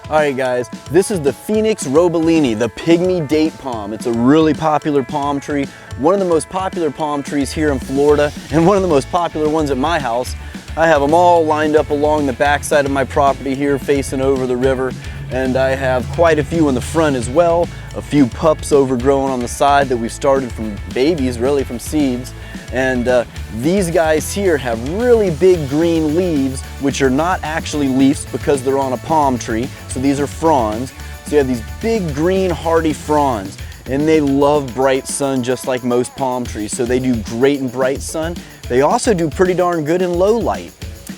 Alright guys, this is the Phoenix roebelenii, the Pygmy Date Palm. It's a really popular palm tree, one of the most popular palm trees here in Florida, and one of the most popular ones at my house. I have them all lined up along the backside of my property here facing over the river, and I have quite a few in the front as well, a few pups overgrown on the side that we started from babies, really from seeds. And these guys here have really big green leaves, which are not actually leaves because they're on a palm tree. So these are fronds. So you have these big green hardy fronds, and they love bright sun just like most palm trees. So they do great in bright sun. They also do pretty darn good in low light.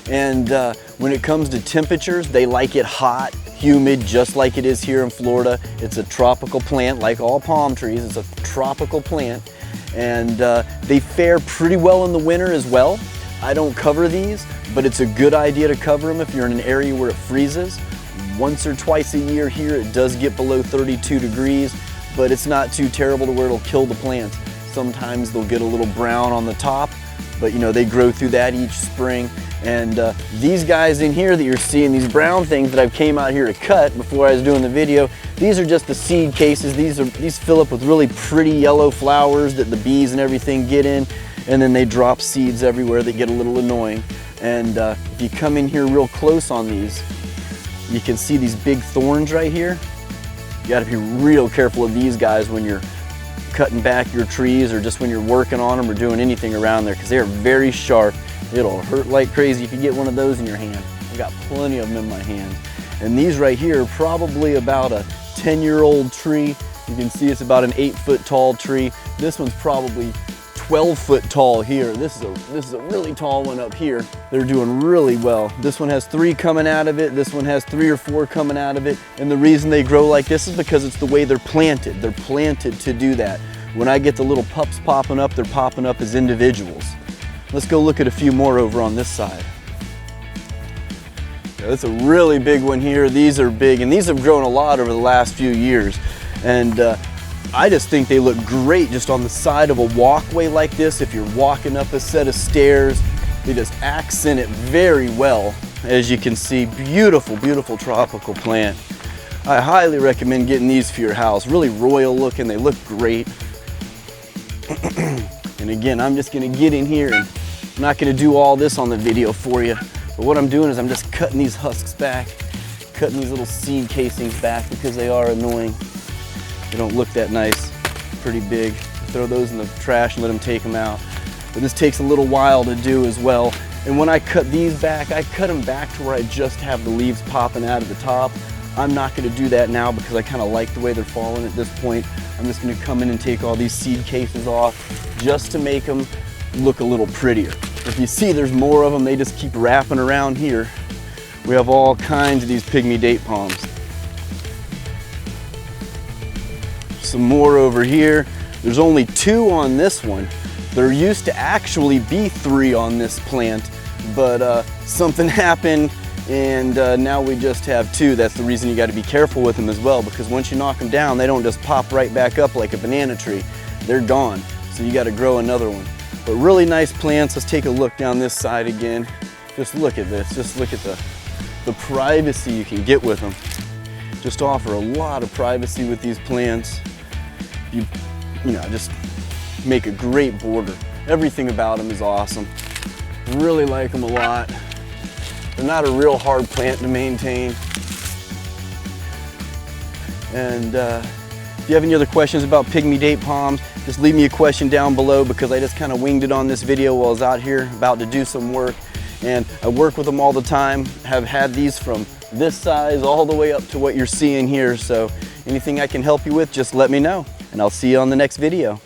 And when it comes to temperatures, they like it hot, humid, just like it is here in Florida. It's a tropical plant, like all palm trees. It's a tropical plant. And they fare pretty well in the winter as well. I don't cover these, but it's a good idea to cover them if you're in an area where it freezes. Once or twice a year here, it does get below 32 degrees, but it's not too terrible to where it'll kill the plants. Sometimes they'll get a little brown on the top, but you know, they grow through that each spring. And these guys in here that you're seeing, these brown things that I've came out here to cut before I was doing the video, these are just the seed cases. These fill up with really pretty yellow flowers that the bees and everything get in, and then they drop seeds everywhere that get a little annoying. And if you come in here real close on these, you can see these big thorns right here. You gotta be real careful of these guys when you're cutting back your trees or just when you're working on them or doing anything around there, because they are very sharp. It'll hurt like crazy if you get one of those in your hand. I've got plenty of them in my hand. And these right here are probably about a 10-year-old tree. You can see it's about an 8-foot tall tree. This one's probably 12 foot tall here. This is a really tall one up here. They're doing really well. This one has 3 coming out of it. This one has 3 or 4 coming out of it. And the reason they grow like this is because it's the way they're planted. They're planted to do that. When I get the little pups popping up, they're popping up as individuals. Let's go look at a few more over on this side. Yeah, that's a really big one here. These are big, and these have grown a lot over the last few years. And I just think they look great just on the side of a walkway like this. If you're walking up a set of stairs, they just accent it very well. As you can see, beautiful, beautiful tropical plant. I highly recommend getting these for your house. Really royal looking, they look great. And again, I'm just gonna get in here, and I'm not gonna do all this on the video for you, but what I'm doing is I'm just cutting these husks back, cutting these little seed casings back because they are annoying. They don't look that nice, pretty big. Throw those in the trash and let them take them out. But this takes a little while to do as well. And when I cut these back, I cut them back to where I just have the leaves popping out of the top. I'm not gonna do that now because I kind of like the way they're falling at this point. I'm just gonna come in and take all these seed cases off just to make them look a little prettier. If you see there's more of them, they just keep wrapping around here. We have all kinds of these Pygmy date palms. Some more over here. There's only 2 on this one. There used to actually be 3 on this plant, but something happened and now we just have 2. That's the reason you got to be careful with them as well, because once you knock them down, they don't just pop right back up like a banana tree. They're gone, so you got to grow another one. But really nice plants. Let's take a look down this side again. Just look at this. Just look at the privacy you can get with them. Just offer a lot of privacy with these plants. You know, just make a great border. Everything about them is awesome. Really like them a lot. They're not a real hard plant to maintain. And if you have any other questions about Pygmy date palms, just leave me a question down below, because I just kind of winged it on this video while I was out here about to do some work. And I work with them all the time. Have had these from this size all the way up to what you're seeing here. So anything I can help you with, just let me know. And I'll see you on the next video.